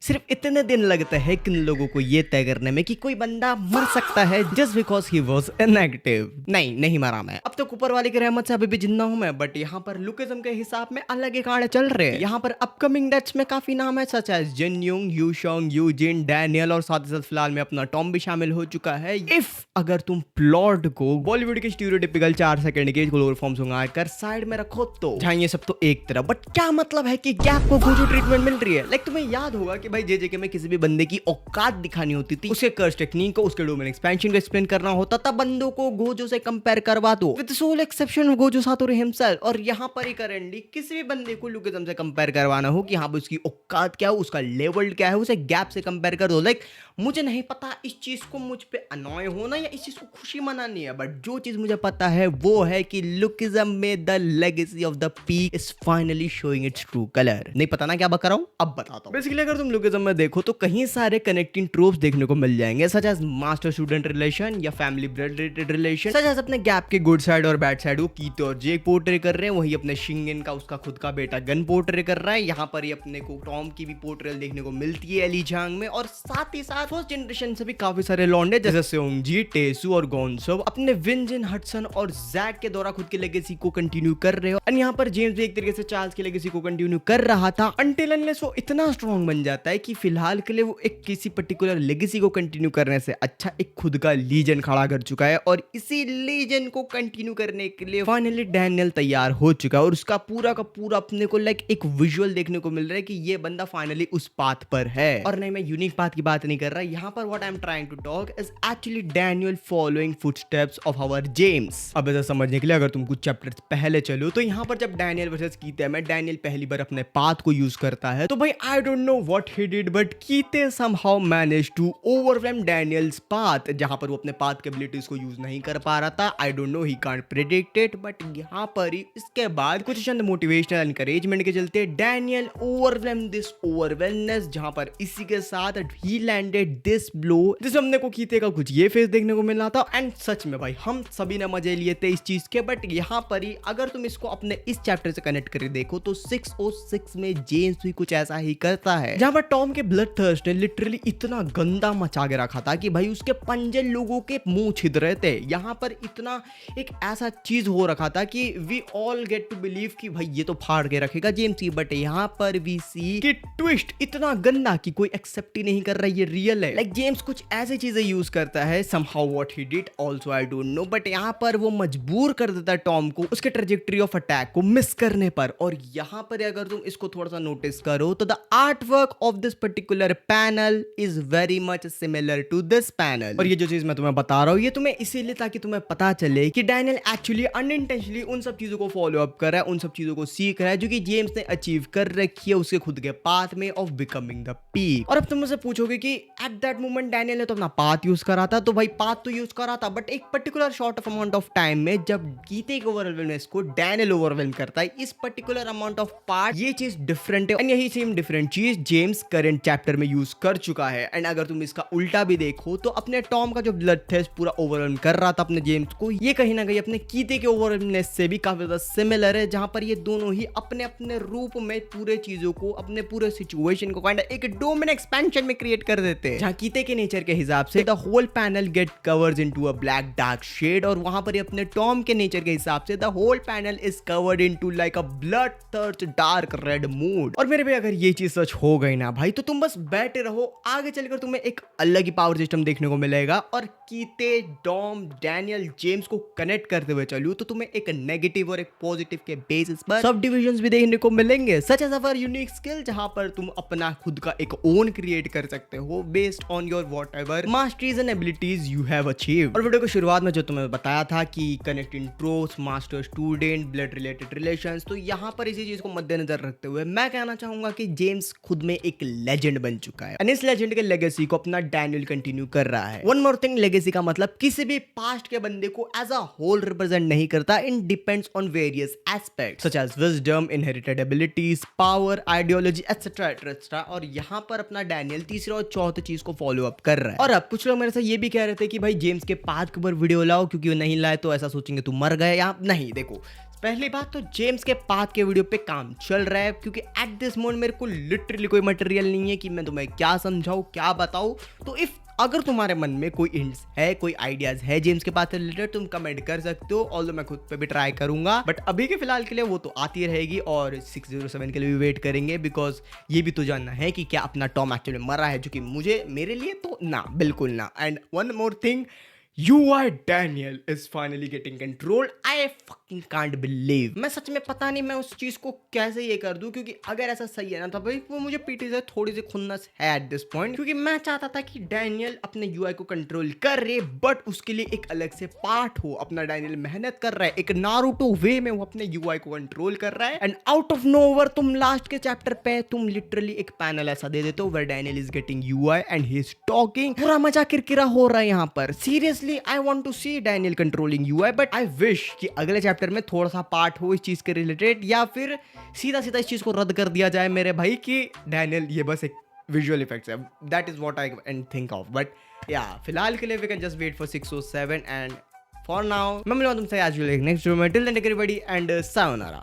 सिर्फ इतने दिन लगते हैं किन लोगों को ये तय करने में कि कोई बंदा मर सकता है just because he was inactive. नहीं मरा मैं, अब तक ऊपर वाले की रहमत से अभी भी जिंदा हूं मैं, बट यहाँ पर लुकिज्म के हिसाब में अलग ही कहानी चल रहे हैं। यहाँ पर अपकमिंग डेथ्स में काफी नाम है सच एज जिन यूंग, यूशोंग, यूजिन, डैनियल और साथ ही साथ फिलहाल में अपना टॉम भी शामिल हो चुका है। इफ अगर तुम प्लॉट को बॉलीवुड के स्टीरियोटिपिकल 4 सेकंड के ग्लोर फॉर्म सुंगा कर साइड में रखो तो जहाँ ये सब तो एक तरफ, बट क्या मतलब है कि गैप को गोजो ट्रीटमेंट मिल रही है। लाइक तुम्हें याद होगा कि भाई जेजेके में किसी भी बंदे की औकात दिखानी होती थी, उसके कर्स टेक्निक को, उसके डोमेन एक्सपेंशन को एक्सप्लेन करना होता था, बंदों को गोजो से कंपेयर करवा दो with sole exception of Gojo Satoru himself. और यहां पर ही करंटली किसी भी बंदे को लुकिज्म से कंपेयर करवाना हो कि हाँ उसकी औकात क्या है, उसका लेवल क्या है, उसे गैप से कंपेयर कर दो। लाइक मुझे नहीं पता इस चीज को मुझ पे अनॉय होना या इस चीज को खुशी मनानी है, बट जो चीज मुझे पता है वो है कि लुकिज्म में the legacy of the peak is finally showing it's true colour. नहीं पता ना क्या बता रहा हूं, अब बताता हूं। बेसिकली अगर तुम लुकिज्म में देखो तो कहीं सारे कनेक्टिंग ट्रोप्स देखने को मिल जाएंगे such as master student relation या family blood related relation, such as अपने गैप के गुड साइड और बैड साइड को कीते और जेक पोर्ट्रे कर रहे हैं, वही अपने शिंगन का उसका खुद का बेटा गन पोर्ट्रे कर रहा है। यहाँ पर ही अपने को टॉम की भी पोर्ट्रेल देखने को मिलती है एली झांग में, और साथ ही साथ फर्स्ट जनरेशन से भी काफी सारे लॉन्डे जैसे सेओंगजी, टेसु और गोन्सो अपने विंजिन, हडसन और जैक के द्वारा खुद की लेगेसी को कंटिन्यू कर रहे हो। और यहाँ पर जेम्स भी एक तरीके से चार्ल्स की लेगेसी को कंटिन्यू कर रहा था अनटिल अनलेस वो इतना स्ट्रॉन्ग बन जाता है कि फिलहाल के लिए वो एक किसी पर्टिकुलर लेगेसी को कंटिन्यू करने से अच्छा एक खुद का लीजन खड़ा कर चुका है, और इसी लीजन को कंटिन्यू करने के लिए फाइनली डैनियल तैयार हो चुका है। और उसका पूरा का पूरा अपने को लाइक एक विजुअल देखने को मिल रहा है कि ये बंदा फाइनली उस पाथ पर है। और नहीं, मैं यूनिक पाथ की बात नहीं कर रहा, यहाँ पर what I am trying to talk is actually Daniel following footsteps of our James. अब ऐसा समझने के लिए अगर तुम कुछ चैप्टर्स पहले चलो तो यहाँ पर जब डैनियल वर्सेस कीते में डैनियल पहली बार अपने पाथ को यूज करता है तो भाई I don't know what he did, but कीते somehow manage to overwhelm Daniel's path, जहां पर वो अपने पाथ के एबिलिटीज को यूज नहीं कर पा रहा था। आई don't no, he can't predict it, but यहाँ पर ही इसके बाद कुछ चंद मोटिवेशनल एनकरेजमेंट के चलते डैनियल ओवरवेलम दिस ओवरवेलनेस, जहां पर इसी के साथ ही लैंडेड दिस ब्लो जिसमें हमने को कीते का कुछ ये फेस देखने को मिला था। एंड सच में भाई हम सभी ने मजे लिए थे इस चीज के, बट यहाँ पर ही अगर तुम इसको अपने इस चैप्टर से कनेक्ट करके देखो तो 606 में जेम्स भी कुछ ऐसा ही करता है, जहां पर टॉम के ब्लड थर्स्ट ने लिटरली इतना गंदा मचा के रखा था कि भाई उसके पंजे लोगों के मुंह छिद रहे थे। यहाँ पर इतना एक ऐसा चीज हो रखा था कि we all get to believe कि भाई ये तो फाड़ के रखेगा जेम्स की, बट यहाँ पर वी सी कि ट्विस्ट इतना गंदा कि कोई एक्सेप्ट ही नहीं कर रहा ये रियल है। लाइक जेम्स कुछ ऐसी चीजें यूज करता है somehow what he did also I don't know, but यहाँ पर वो मजबूर कर देता है टॉम को उसके ट्रेजेक्टरी ऑफ अटैक को मिस करने पर। और यहाँ पर अगर तुम इसको थोड़ा सा नोटिस करो तो the art work of this particular panel is very much similar to this panel. और ये जो चीज मैं तुम्हें बता रहा हूँ ये तुम्हें इसीलिए ताकि तुम्हें पता चले कि डैनियल एक्चुअली अनइंटेंशनली उन सब चीजों को फॉलो अप कर रहा है, उन सब चीजों को सीख रहा है जो कि जेम्स ने अचीव कर रखी है उसके खुद के पाथ में ऑफ बिकमिंग द पीक। और अब तुम मुझसे पूछोगे कि एट दैट मोमेंट डैनियल ने तो अपना पाथ यूज करा था, तो भाई पाथ तो यूज करा था, बट एक particular short of amount of time में जब गीते के ओवरवेलनेस को डैनियल ओवरवेलम करता है इस पर्टिकुलर अमाउंट ऑफ पार्ट, ये चीज डिफरेंट है। एंड यही सेम डिफरेंट चीज जेम्स करंट चैप्टर में यूज कर चुका है। एंड अगर तुम इसका उल्टा भी देखो तो अपने टॉम का जो ब्लड थेस्ट पूरा ओवरवेलम कर रहा था अपने जेम्स को, ये कहीं ना कहीं अपने कीते के ओवरवेलनेस से भी काफी ज्यादा सिमिलर है, जहां पर ये दोनों ही अपने अपने रूप में पूरे चीजों को, अपने पूरे सिचुएशन को काइंड एक डोमेन एक्सपेंशन में क्रिएट कर देते हैं, जहां कीते के नेचर के हिसाब से the whole panel get covered into a black dark shade, और वहां पर अपने टॉम के नेचर के हिसाब से the whole panel is covered into like a blood thirst dark red mood. और मेरे भाई अगर ये चीज सच हो गई ना भाई तो तुम बस बैठे रहो, आगे चलकर तुम्हें एक अलग ही पावर सिस्टम देखने को मिलेगा। और कीते, टॉम, डैनियल, जेम्स को कनेक्ट करते हुए चलूं तो तुम्हें एक नेगेटिव और एक पॉजिटिव के बेसिस पर सब डिविजन्स भी देखने को मिलेंगे such as our unique skill, जहां पर तुम अपना खुद का एक ओन क्रिएट कर सकते हो based on your whatever masteries and abilities you have achieved. और वीडियो की शुरुआत में जो तुम्हें बताया था कि कनेक्टिंग ट्रोथ्स, master student, blood related relations, तो यहाँ पर इसी चीज को मद्देनजर रखते हुए मैं कहना चाहूंगा कि जेम्स खुद में एक लेजेंड बन चुका है, इस लेजेंड के लेगेसी को अपना डैनियल कंटिन्यू कर रहा है। वन मोर थिंग, लेगेसी का मतलब किसी भी पास्ट के बंदे को एज अ होल रिप्रेजेंट नहीं करता, इन depends on various aspects such as wisdom, inherited abilities, power, ideology etcetera etcetera. और यहाँ पर अपना डैनियल तीसरे और चौथे चीज को फॉलो अप कर रहा है। और अब कुछ लोग मेरे से ये भी कह रहे थे कि भाई जेम्स के पाथ के ऊपर वीडियो लाओ, क्योंकि वो नहीं लाए तो ऐसा सोचेंगे तू मर गए। या नहीं, देखो पहली बात तो जेम्स के पाथ के वीडियो पे काम चल रहा है, क्योंकि एट दिस मोमेंट मेरे को लिटरली कोई मटेरियल नहीं है कि मैं तुम्हें क्या समझाऊं क्या बताऊं। तो इफ अगर तुम्हारे मन में कोई हिंट्स है, कोई आइडियाज है जेम्स के पाथ से रिलेटेड, तुम कमेंट कर सकते हो। ऑल्दो मैं खुद पे भी ट्राई करूंगा, बट अभी के फिलहाल के लिए वो तो आती रहेगी और 607 के लिए भी वेट करेंगे, बिकॉज ये भी तो जानना है कि क्या अपना टॉम एक्चुअली मरा है, जो कि मेरे लिए तो ना, बिल्कुल ना। And one more thing, UI Daniel is finally getting controlled. I fucking can't believe. मैं सच में पता नहीं मैं उस चीज को कैसे ये कर दूं, क्योंकि अगर ऐसा सही है ना तो भाई वो मुझे पीटी से थोड़ी सी खुन्नस है एट दिस पॉइंट, क्योंकि मैं चाहता था कि डैनियल अपने UI को कंट्रोल कर रहे, बट उसके लिए एक अलग से पार्ट हो। अपना डैनियल मेहनत कर रहा है, एक नारुतो वे में वो अपने UI को कंट्रोल कर रहा है, एंड आउट ऑफ नोवेयर तुम लास्ट के चैप्टर पे तुम लिटरली एक पैनल ऐसा दे देते हो where Daniel is getting UI and he is talking. पूरा मजा किरकिरा हो रहा है यहाँ पर। Seriously I want to see Daniel controlling UI, but I wish कि अगले चैप्टर में थोड़ा सा पार्ट हो इस चीज के रिलेटेड, या फिर सीधा सीधा इस चीज को रद्द कर दिया जाए मेरे भाई कि डैनियल ये बस एक विजुअल इफेक्ट्स है। That is what I can think of, but yeah फिलहाल के लिए we can just wait for 607 and for now मैं मिलूंगा तुमसे आज नेक्स्ट वीडियो में। Till then everybody and sayonara.